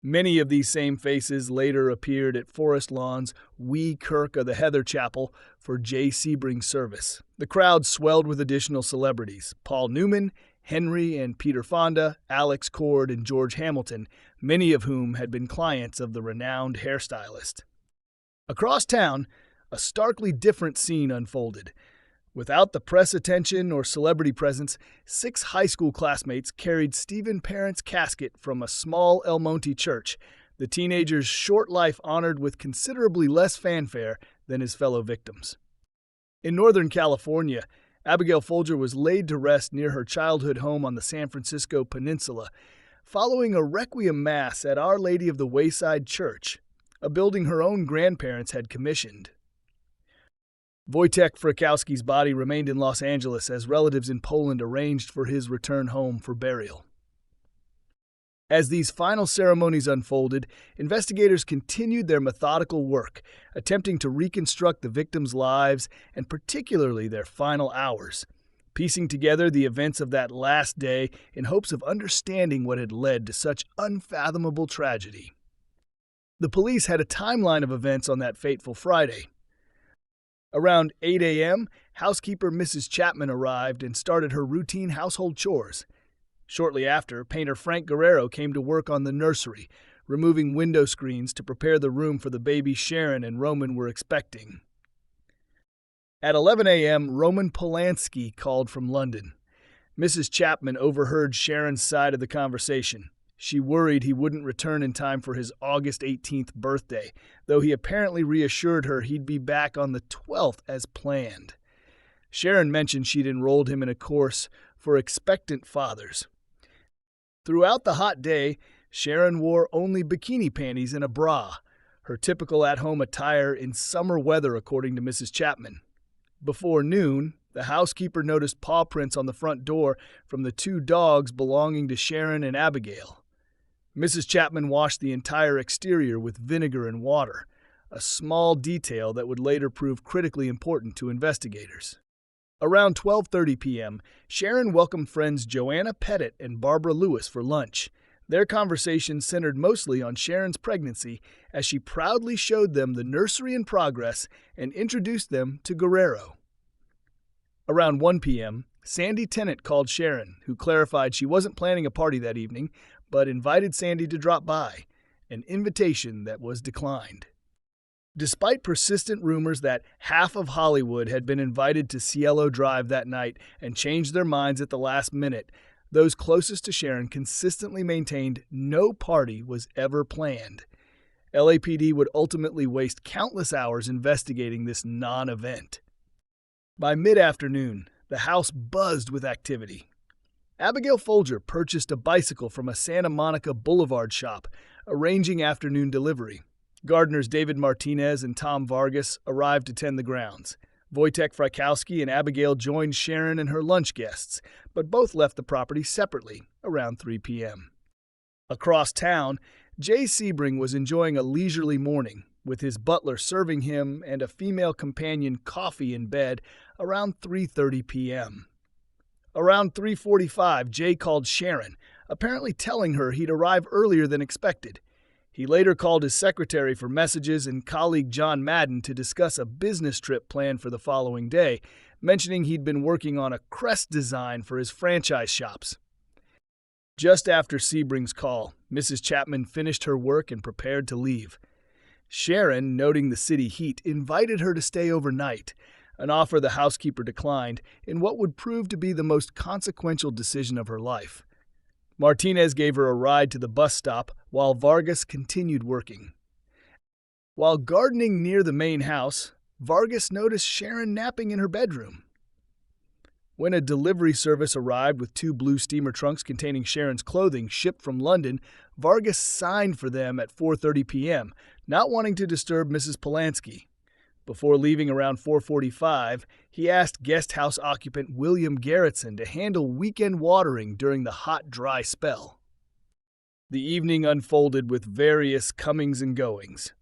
Many of these same faces later appeared at Forest Lawn's Wee Kirk of the Heather Chapel for Jay Sebring's service. The crowd swelled with additional celebrities: Paul Newman, Henry and Peter Fonda, Alex Cord, and George Hamilton, many of whom had been clients of the renowned hairstylist. Across town, a starkly different scene unfolded. Without the press attention or celebrity presence, 6 high school classmates carried Stephen Parent's casket from a small El Monte church, the teenager's short life honored with considerably less fanfare than his fellow victims. In Northern California, Abigail Folger was laid to rest near her childhood home on the San Francisco Peninsula, following a requiem mass at Our Lady of the Wayside Church, a building her own grandparents had commissioned. Voytek Frykowski's body remained in Los Angeles as relatives in Poland arranged for his return home for burial. As these final ceremonies unfolded, investigators continued their methodical work, attempting to reconstruct the victims' lives and particularly their final hours, piecing together the events of that last day in hopes of understanding what had led to such unfathomable tragedy. The police had a timeline of events on that fateful Friday. Around 8 a.m., housekeeper Mrs. Chapman arrived and started her routine household chores. Shortly after, painter Frank Guerrero came to work on the nursery, removing window screens to prepare the room for the baby Sharon and Roman were expecting. At 11 a.m., Roman Polanski called from London. Mrs. Chapman overheard Sharon's side of the conversation. She worried he wouldn't return in time for his August 18th birthday, though he apparently reassured her he'd be back on the 12th as planned. Sharon mentioned she'd enrolled him in a course for expectant fathers. Throughout the hot day, Sharon wore only bikini panties and a bra, her typical at-home attire in summer weather according to Mrs. Chapman. Before noon, the housekeeper noticed paw prints on the front door from the 2 dogs belonging to Sharon and Abigail. Mrs. Chapman washed the entire exterior with vinegar and water, a small detail that would later prove critically important to investigators. Around 12:30 p.m., Sharon welcomed friends Joanna Pettit and Barbara Lewis for lunch. Their conversation centered mostly on Sharon's pregnancy as she proudly showed them the nursery in progress and introduced them to Guerrero. Around 1 p.m., Sandy Tennant called Sharon, who clarified she wasn't planning a party that evening, but invited Sandy to drop by, an invitation that was declined. Despite persistent rumors that half of Hollywood had been invited to Cielo Drive that night and changed their minds at the last minute, those closest to Sharon consistently maintained no party was ever planned. LAPD would ultimately waste countless hours investigating this non-event. By mid-afternoon, the house buzzed with activity. Abigail Folger purchased a bicycle from a Santa Monica Boulevard shop, arranging afternoon delivery. Gardeners David Martinez and Tom Vargas arrived to tend the grounds. Voytek Frykowski and Abigail joined Sharon and her lunch guests, but both left the property separately around 3 p.m. Across town, Jay Sebring was enjoying a leisurely morning, with his butler serving him and a female companion coffee in bed around 3:30 p.m. Around 3:45, Jay called Sharon, apparently telling her he'd arrive earlier than expected. He later called his secretary for messages and colleague John Madden to discuss a business trip planned for the following day, mentioning he'd been working on a crest design for his franchise shops. Just after Sebring's call, Mrs. Chapman finished her work and prepared to leave. Sharon, noting the city heat, invited her to stay overnight, an offer the housekeeper declined in what would prove to be the most consequential decision of her life. Martinez gave her a ride to the bus stop while Vargas continued working. While gardening near the main house, Vargas noticed Sharon napping in her bedroom. When a delivery service arrived with 2 blue steamer trunks containing Sharon's clothing shipped from London, Vargas signed for them at 4:30 p.m., not wanting to disturb Mrs. Polanski. Before leaving around 4:45, he asked guest house occupant William Garretson to handle weekend watering during the hot, dry spell. The evening unfolded with various comings and goings.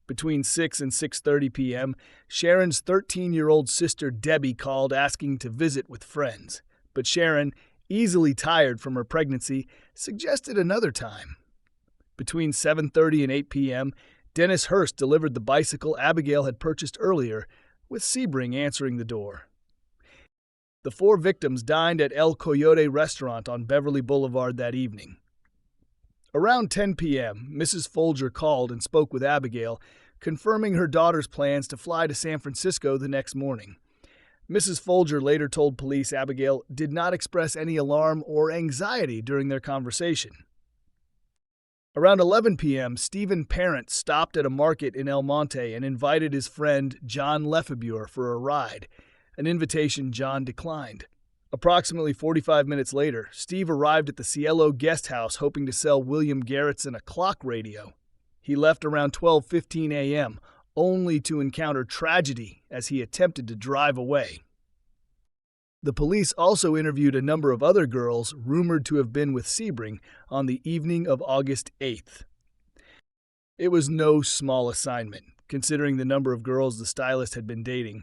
Between 6 and 6:30 p.m., Sharon's 13-year-old sister Debbie called asking to visit with friends, but Sharon, easily tired from her pregnancy, suggested another time. Between 7:30 and 8 p.m., Dennis Hurst delivered the bicycle Abigail had purchased earlier, with Sebring answering the door. The 4 victims dined at El Coyote restaurant on Beverly Boulevard that evening. Around 10 p.m., Mrs. Folger called and spoke with Abigail, confirming her daughter's plans to fly to San Francisco the next morning. Mrs. Folger later told police Abigail did not express any alarm or anxiety during their conversation. Around 11 p.m., Stephen Parent stopped at a market in El Monte and invited his friend John Lefebvre for a ride, an invitation John declined. Approximately 45 minutes later, Steve arrived at the Cielo guest house hoping to sell William Garretson a clock radio. He left around 12:15 a.m., only to encounter tragedy as he attempted to drive away. The police also interviewed a number of other girls rumored to have been with Sebring on the evening of August 8th. It was no small assignment, considering the number of girls the stylist had been dating,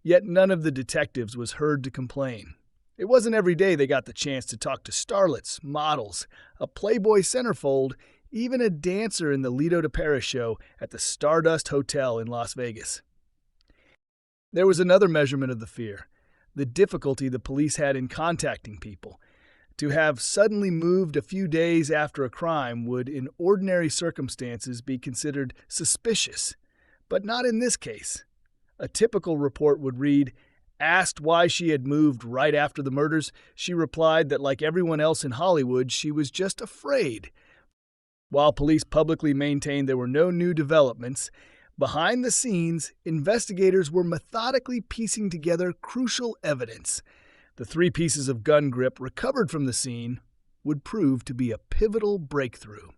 yet none of the detectives was heard to complain. It wasn't every day they got the chance to talk to starlets, models, a Playboy centerfold, even a dancer in the Lido de Paris show at the Stardust Hotel in Las Vegas. There was another measurement of the fear, the difficulty the police had in contacting people. To have suddenly moved a few days after a crime would, in ordinary circumstances, be considered suspicious, but not in this case. A typical report would read, "Asked why she had moved right after the murders, she replied that like everyone else in Hollywood, she was just afraid." While police publicly maintained there were no new developments, behind the scenes, investigators were methodically piecing together crucial evidence. The 3 pieces of gun grip recovered from the scene would prove to be a pivotal breakthrough.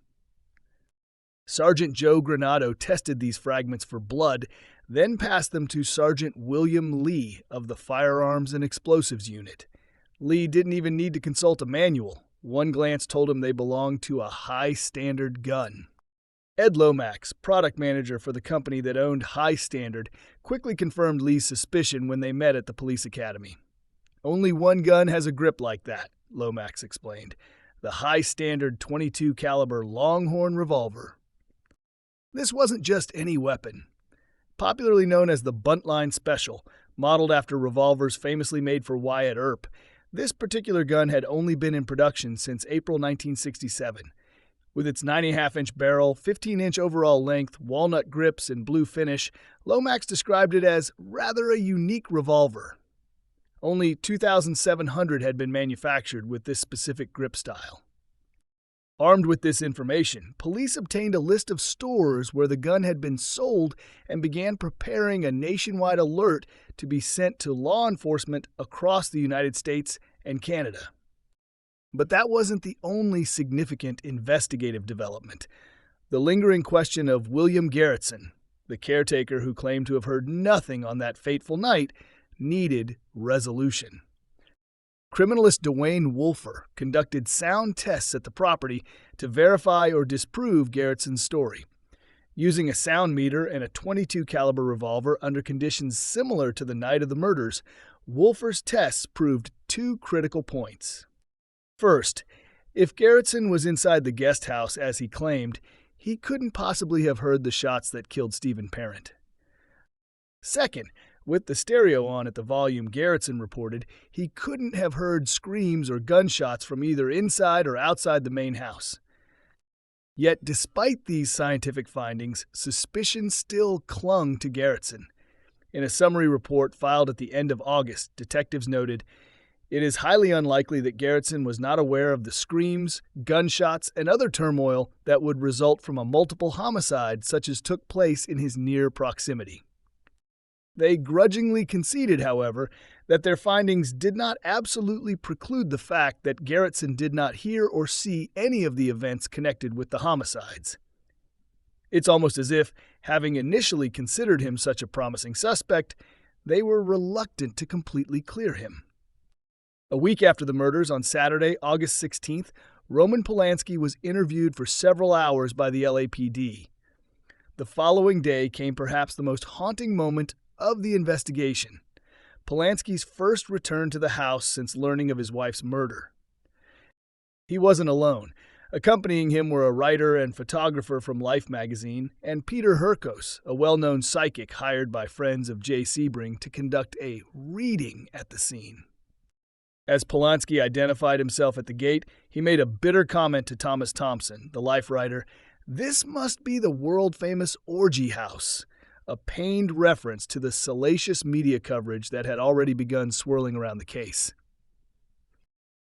Sergeant Joe Granado tested these fragments for blood, then passed them to Sergeant William Lee of the Firearms and Explosives Unit. Lee didn't even need to consult a manual. One glance told him they belonged to a high-standard gun. Ed Lomax, product manager for the company that owned High Standard, quickly confirmed Lee's suspicion when they met at the police academy. "Only one gun has a grip like that," Lomax explained. "The High Standard .22 caliber Longhorn revolver." This wasn't just any weapon. Popularly known as the Buntline Special, modeled after revolvers famously made for Wyatt Earp, this particular gun had only been in production since April 1967. With its 9.5-inch barrel, 15-inch overall length, walnut grips, and blue finish, Lomax described it as rather a unique revolver. Only 2,700 had been manufactured with this specific grip style. Armed with this information, police obtained a list of stores where the gun had been sold and began preparing a nationwide alert to be sent to law enforcement across the United States and Canada. But that wasn't the only significant investigative development. The lingering question of William Garretson, the caretaker who claimed to have heard nothing on that fateful night, needed resolution. Criminalist Dwayne Wolfer conducted sound tests at the property to verify or disprove Garretson's story. Using a sound meter and a .22 caliber revolver under conditions similar to the night of the murders, Wolfer's tests proved 2 critical points. First, if Garretson was inside the guest house as he claimed, he couldn't possibly have heard the shots that killed Stephen Parent. Second, with the stereo on at the volume Garretson reported, he couldn't have heard screams or gunshots from either inside or outside the main house. Yet, despite these scientific findings, suspicion still clung to Garretson. In a summary report filed at the end of August, detectives noted, "It is highly unlikely that Garretson was not aware of the screams, gunshots, and other turmoil that would result from a multiple homicide such as took place in his near proximity." They grudgingly conceded, however, that their findings did not absolutely preclude the fact that Garretson did not hear or see any of the events connected with the homicides. It's almost as if, having initially considered him such a promising suspect, they were reluctant to completely clear him. A week after the murders, on Saturday, August 16th, Roman Polanski was interviewed for several hours by the LAPD. The following day came perhaps the most haunting moment of the investigation: Polanski's first return to the house since learning of his wife's murder. He wasn't alone. Accompanying him were a writer and photographer from Life magazine and Peter Hurkos, a well-known psychic hired by friends of Jay Sebring to conduct a reading at the scene. As Polanski identified himself at the gate, he made a bitter comment to Thomas Thompson, the Life writer, "This must be the world-famous orgy house," a pained reference to the salacious media coverage that had already begun swirling around the case.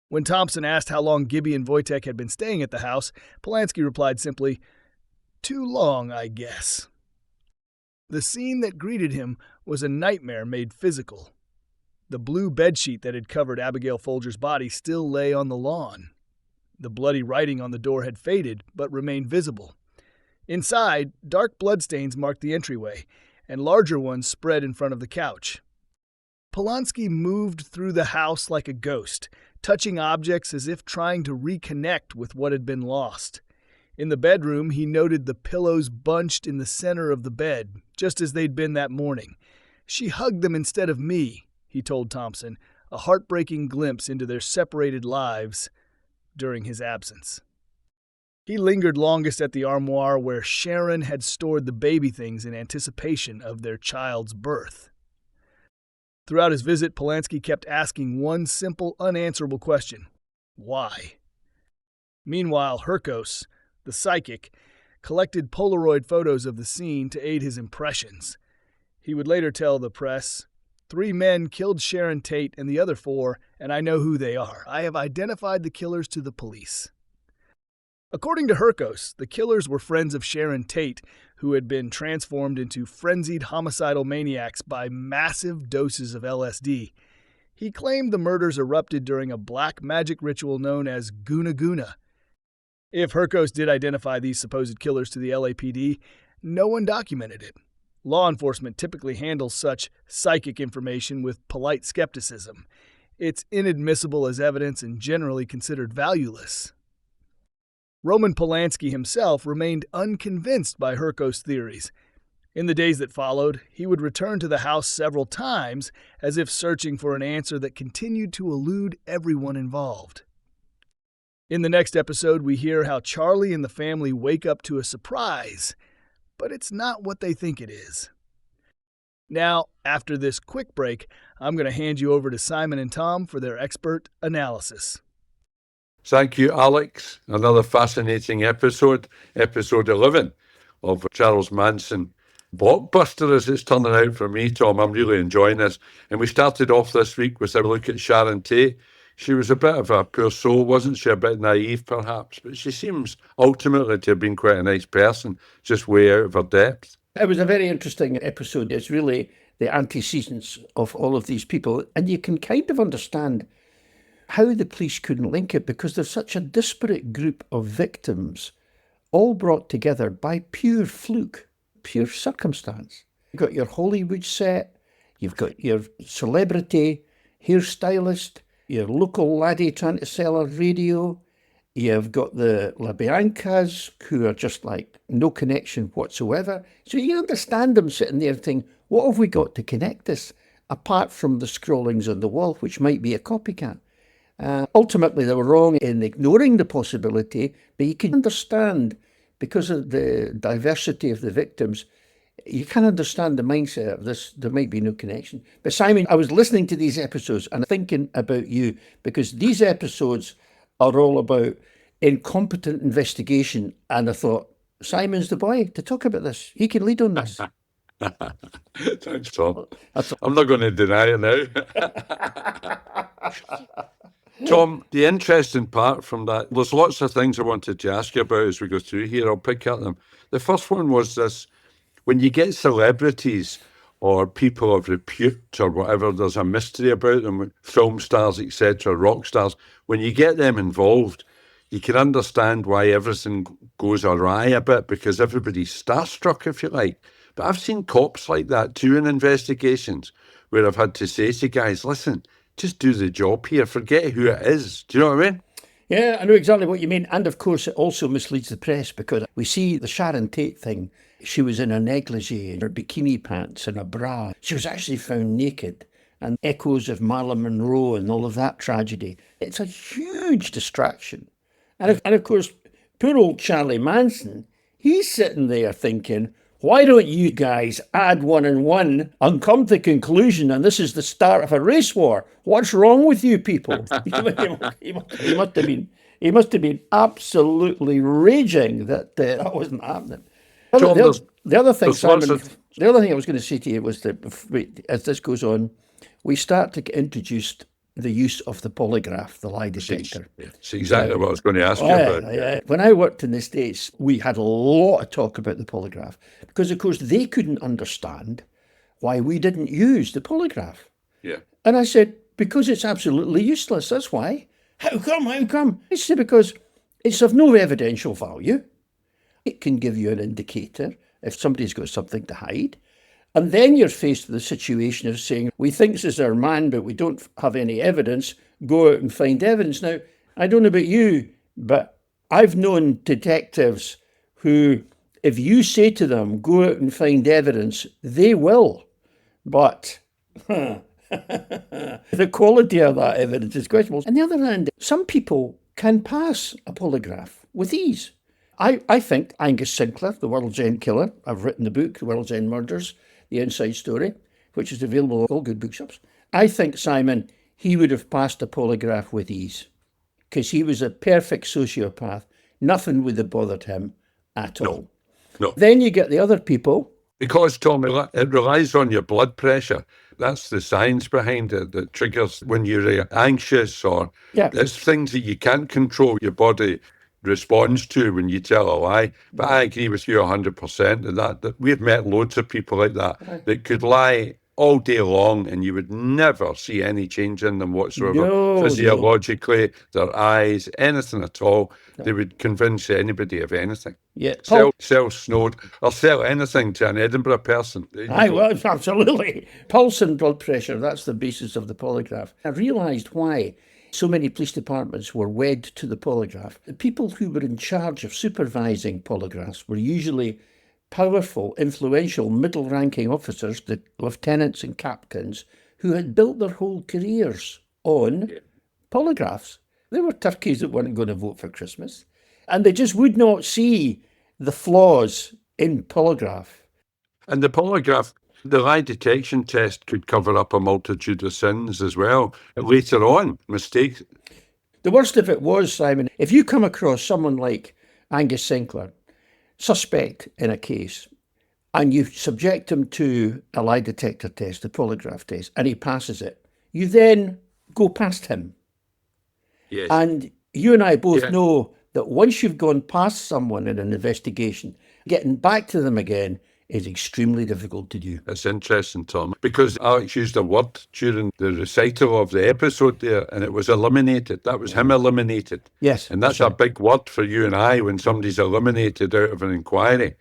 When Thompson asked how long Gibby and Voytek had been staying at the house, Polanski replied simply, "Too long, I guess." The scene that greeted him was a nightmare made physical. The blue bedsheet that had covered Abigail Folger's body still lay on the lawn. The bloody writing on the door had faded, but remained visible. Inside, dark bloodstains marked the entryway, and larger ones spread in front of the couch. Polanski moved through the house like a ghost, touching objects as if trying to reconnect with what had been lost. In the bedroom, he noted the pillows bunched in the center of the bed, just as they'd been that morning. "She hugged them instead of me," he told Thompson, a heartbreaking glimpse into their separated lives during his absence. He lingered longest at the armoire where Sharon had stored the baby things in anticipation of their child's birth. Throughout his visit, Polanski kept asking one simple, unanswerable question: why? Meanwhile, Frykowski, the psychic, collected Polaroid photos of the scene to aid his impressions. He would later tell the press, "3 men killed Sharon Tate and the other 4, and I know who they are. I have identified the killers to the police." According to Frykowski, the killers were friends of Sharon Tate, who had been transformed into frenzied homicidal maniacs by massive doses of LSD. He claimed the murders erupted during a black magic ritual known as Guna Guna. If Frykowski did identify these supposed killers to the LAPD, no one documented it. Law enforcement typically handles such psychic information with polite skepticism. It's inadmissible as evidence and generally considered valueless. Roman Polanski himself remained unconvinced by Frykowski's theories. In the days that followed, he would return to the house several times, as if searching for an answer that continued to elude everyone involved. In the next episode, we hear how Charlie and the family wake up to a surprise, but it's not what they think it is. Now, after this quick break, I'm going to hand you over to Simon and Tom for their expert analysis. Thank you, Alex. Another fascinating episode 11 of Charles Manson. Blockbuster as it's turning out for me, Tom. I'm really enjoying this. And we started off this week with a look at Sharon Tate. She was a bit of a poor soul, wasn't she? A bit naive, perhaps. But she seems ultimately to have been quite a nice person, just way out of her depth. It was a very interesting episode. It's really the antecedents of all of these people. And you can kind of understand how the police couldn't link it, because there's such a disparate group of victims, all brought together by pure fluke, pure circumstance. You've got your Hollywood set, you've got your celebrity hairstylist, your local laddie trying to sell a radio, you've got the LaBiancas, who are just like no connection whatsoever. So you understand them sitting there thinking, what have we got to connect this, apart from the scrollings on the wall, which might be a copycat? Ultimately, they were wrong in ignoring the possibility, but you can understand, because of the diversity of the victims, you can understand the mindset of this. There might be no connection. But Simon, I was listening to these episodes and thinking about you, because these episodes are all about incompetent investigation. And I thought, Simon's the boy to talk about this. He can lead on this. Thanks, Tom. I'm not going to deny it now. Tom, the interesting part from that, there's lots of things I wanted to ask you about as we go through here. I'll pick at them. The first one was this: when you get celebrities or people of repute or whatever, there's a mystery about them, film stars, etc., rock stars, when you get them involved, you can understand why everything goes awry a bit, because everybody's starstruck, if you like. But I've seen cops like that too in investigations, where I've had to say to guys, listen, just do the job here, forget who it is. Do you know what I mean? Yeah, I know exactly what you mean. And of course, it also misleads the press, because we see the Sharon Tate thing. She was in a negligee, in her bikini pants and a bra. She was actually found naked, and echoes of Marilyn Monroe and all of that tragedy. It's a huge distraction. And of course, poor old Charlie Manson, he's sitting there thinking, why don't you guys add 1 and 1 and come to the conclusion, and this is the start of a race war? What's wrong with you people? He must have been absolutely raging that that wasn't happening. John, the other thing, Simon, the other thing I was going to say to you was that as this goes on, we start to get introduced the use of the polygraph, the lie detector. It's exactly what I was going to ask you about. Yeah. When I worked in the States, we had a lot of talk about the polygraph, because, of course, they couldn't understand why we didn't use the polygraph. Yeah. And I said, because it's absolutely useless, that's why. How come? I said, because it's of no evidential value. It can give you an indicator if somebody's got something to hide. And then you're faced with the situation of saying, we think this is our man, but we don't have any evidence. Go out and find evidence. Now, I don't know about you, but I've known detectives who, if you say to them, go out and find evidence, they will. But the quality of that evidence is questionable. On the other hand, some people can pass a polygraph with ease. I think Angus Sinclair, the World's End Killer, I've written the book, The World's End Murders, The Inside Story, which is available at all good bookshops. I think, Simon, he would have passed a polygraph with ease because he was a perfect sociopath. Nothing would have bothered him at all. No. Then you get the other people. Because, Tom, it relies on your blood pressure. That's the science behind it that triggers when you're anxious or it's things that you can't control, your body responds to when you tell a lie. But I agree with you 100% that we've met loads of people like that could lie all day long and you would never see any change in them whatsoever. Physiologically, their eyes, anything at all. They would convince anybody of anything. Yeah, Sell snowed or sell anything to an Edinburgh person. Well, absolutely. Pulse and blood pressure, that's the basis of the polygraph. I realised why so many police departments were wed to the polygraph. The people who were in charge of supervising polygraphs were usually powerful, influential, middle-ranking officers, the lieutenants and captains, who had built their whole careers on polygraphs. They were turkeys that weren't going to vote for Christmas. And they just would not see the flaws in polygraph. And the polygraph, the lie detection test could cover up a multitude of sins as well. Later on, mistakes. The worst of it was, Simon, if you come across someone like Angus Sinclair, suspect in a case, and you subject him to a lie detector test, a polygraph test, and he passes it, you then go past him. Yes. And you and I both know that once you've gone past someone in an investigation, getting back to them again is extremely difficult to do. It's interesting, Tom, because Alex used a word during the recital of the episode there, and it was eliminated. That was him eliminated. Yes. And that's a big word for you and I when somebody's eliminated out of an inquiry.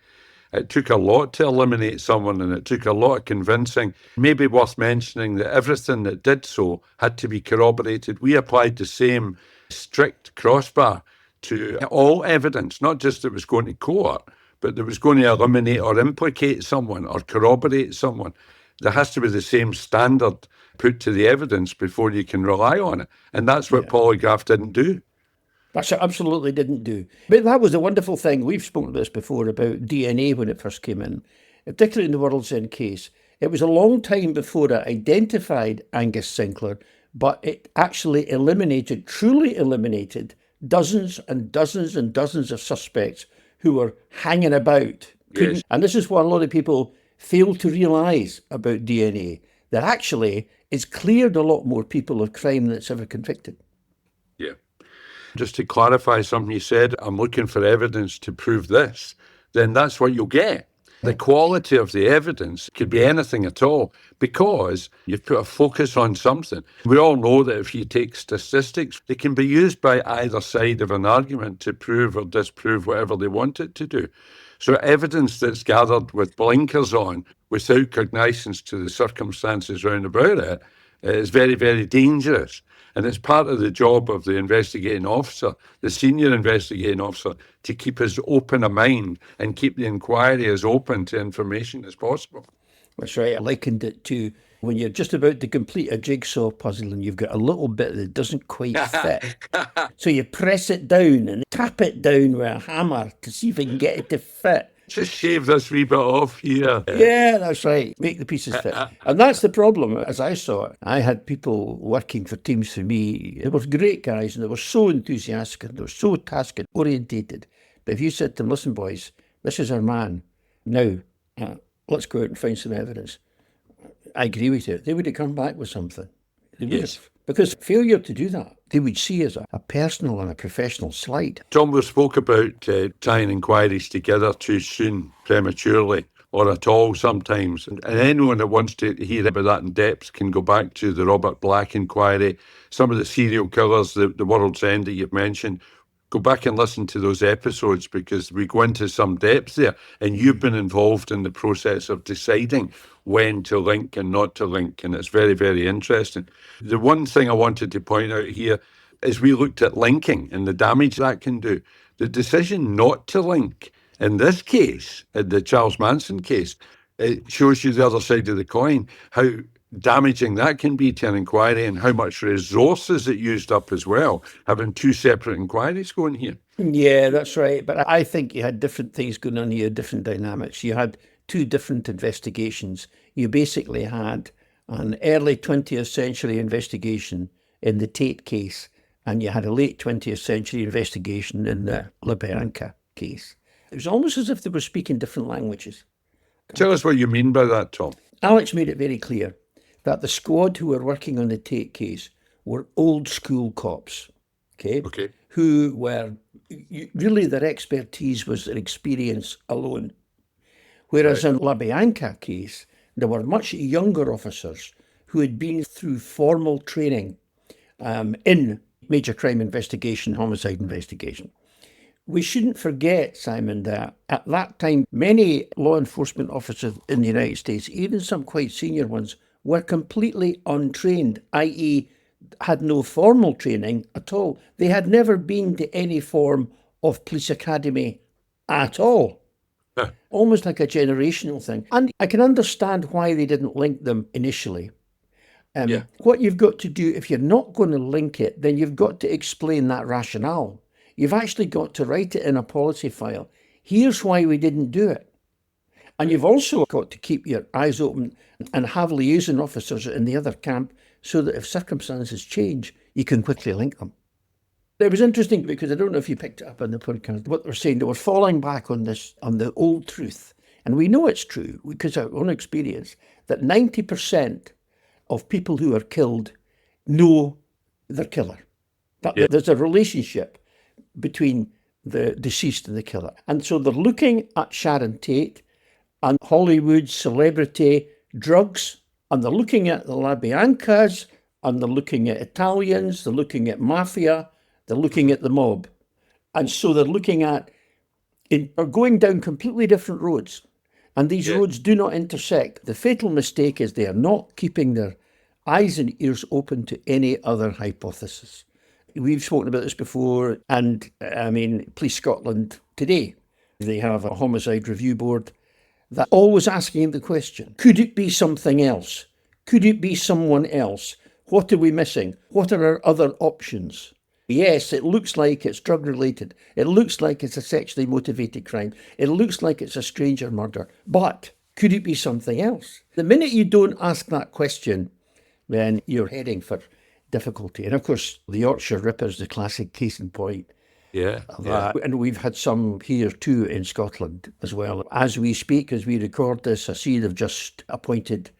It took a lot to eliminate someone, and it took a lot of convincing. Maybe worth mentioning that everything that did so had to be corroborated. We applied the same strict crossbar to all evidence, not just that was going to court, but that was going to eliminate or implicate someone or corroborate someone. There has to be the same standard put to the evidence before you can rely on it. And that's what polygraph didn't do. That's it absolutely didn't do. But that was a wonderful thing. We've spoken about this before about DNA when it first came in, particularly in the World's End case. It was a long time before it identified Angus Sinclair, but it actually truly eliminated dozens and dozens and dozens of suspects who were hanging about. Yes. And this is what a lot of people fail to realise about DNA, that actually it's cleared a lot more people of crime than it's ever convicted. Yeah. Just to clarify something you said, I'm looking for evidence to prove this, then that's what you'll get. The quality of the evidence could be anything at all because you've put a focus on something. We all know that if you take statistics, they can be used by either side of an argument to prove or disprove whatever they want it to do. So evidence that's gathered with blinkers on, without cognizance to the circumstances round about it, is very, very dangerous. And it's part of the job of the investigating officer, the senior investigating officer, to keep as open a mind and keep the inquiry as open to information as possible. That's right. I likened it to when you're just about to complete a jigsaw puzzle and you've got a little bit that doesn't quite fit. So you press it down and tap it down with a hammer to see if you can get it to fit. Just shave this wee bit off here. Yeah, that's right. Make the pieces fit. And that's the problem, as I saw it. I had people working for teams for me. They were great guys and they were so enthusiastic and they were so task-orientated. But if you said to them, listen, boys, this is our man. Now, let's go out and find some evidence. I agree with you. They would have come back with something. They would have. Because failure to do that, they would see as a personal and a professional slight. Tom, we spoke about tying inquiries together too soon, prematurely, or at all sometimes. And anyone that wants to hear about that in depth can go back to the Robert Black inquiry, some of the serial killers, the World's End that you've mentioned. Go back and listen to those episodes because we go into some depth there. And you've been involved in the process of deciding when to link and not to link. And it's very, very interesting. The one thing I wanted to point out here is we looked at linking and the damage that can do. The decision not to link in this case, in the Charles Manson case, it shows you the other side of the coin, how damaging that can be to an inquiry and how much resources it used up as well, having two separate inquiries going here. Yeah, that's right. But I think you had different things going on here, different dynamics. You had two different investigations. You basically had an early 20th century investigation in the Tate case, and you had a late 20th century investigation in the LaBianca case. It was almost as if they were speaking different languages. Tell us what you mean by that, Tom. Alex made it very clear that the squad who were working on the Tate case were old school cops, Okay. who were, really their expertise was their experience alone. Whereas in LaBianca case, there were much younger officers who had been through formal training in major crime investigation, homicide investigation. We shouldn't forget, Simon, that at that time, many law enforcement officers in the United States, even some quite senior ones, were completely untrained, i.e. had no formal training at all. They had never been to any form of police academy at all. Almost like a generational thing. And I can understand why they didn't link them initially. What you've got to do, if you're not going to link it, then you've got to explain that rationale. You've actually got to write it in a policy file. Here's why we didn't do it. And you've also got to keep your eyes open and have liaison officers in the other camp so that if circumstances change, you can quickly link them. It was interesting because I don't know if you picked it up on the podcast, what they were saying. They were falling back on this, on the old truth. And we know it's true because of our own experience that 90% of people who are killed know their killer. There's a relationship between the deceased and the killer. And so they're looking at Sharon Tate and Hollywood celebrity drugs, and they're looking at the LaBiancas, and they're looking at Italians, they're looking at mafia, they're looking at the mob. And so they're looking at, are going down completely different roads. And these roads do not intersect. The fatal mistake is they are not keeping their eyes and ears open to any other hypothesis. We've spoken about this before, and I mean, Police Scotland today, they have a homicide review board that always asking the question, could it be something else? Could it be someone else? What are we missing? What are our other options? Yes, it looks like it's drug related. It looks like it's a sexually motivated crime. It looks like it's a stranger murder. But could it be something else? The minute you don't ask that question, then you're heading for difficulty. And of course, the Yorkshire Ripper is the classic case in point. And we've had some here too in Scotland as well. As we speak, as we record this, I see they've just appointed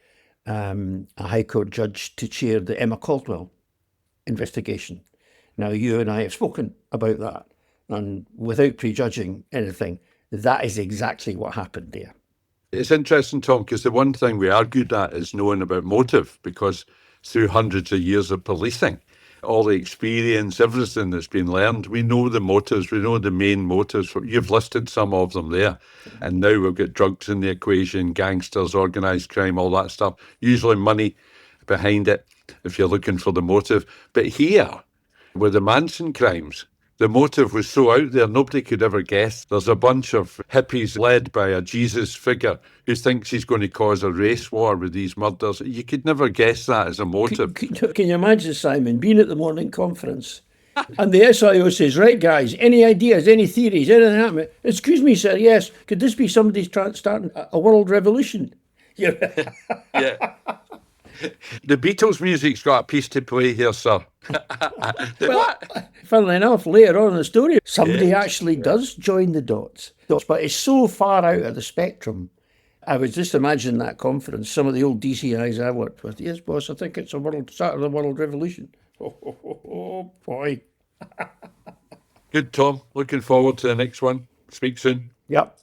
a High Court judge to chair the Emma Caldwell investigation. Now, you and I have spoken about that, and without prejudging anything, that is exactly what happened there. It's interesting, Tom, because the one thing we argued at is knowing about motive, because through hundreds of years of policing, all the experience, everything that's been learned, we know the motives, we know the main motives. You've listed some of them there. And now we've got drugs in the equation, gangsters, organised crime, all that stuff. Usually money behind it, if you're looking for the motive. But here, with the Manson crimes, the motive was so out there, nobody could ever guess. There's a bunch of hippies led by a Jesus figure who thinks he's going to cause a race war with these murders. You could never guess that as a motive. Can you imagine, Simon, being at the morning conference and the SIO says, right, guys, any ideas, any theories, anything happening? Excuse me, sir, yes, could this be somebody starting a world revolution? Yeah. The Beatles music's got a piece to play here, sir. Well, funnily enough, later on in the story, somebody actually does join the dots. But it's so far out of the spectrum. I was just imagining that conference, some of the old DCIs I worked with. Yes, boss, I think it's start of the world revolution. Oh boy. Good, Tom. Looking forward to the next one. Speak soon. Yep.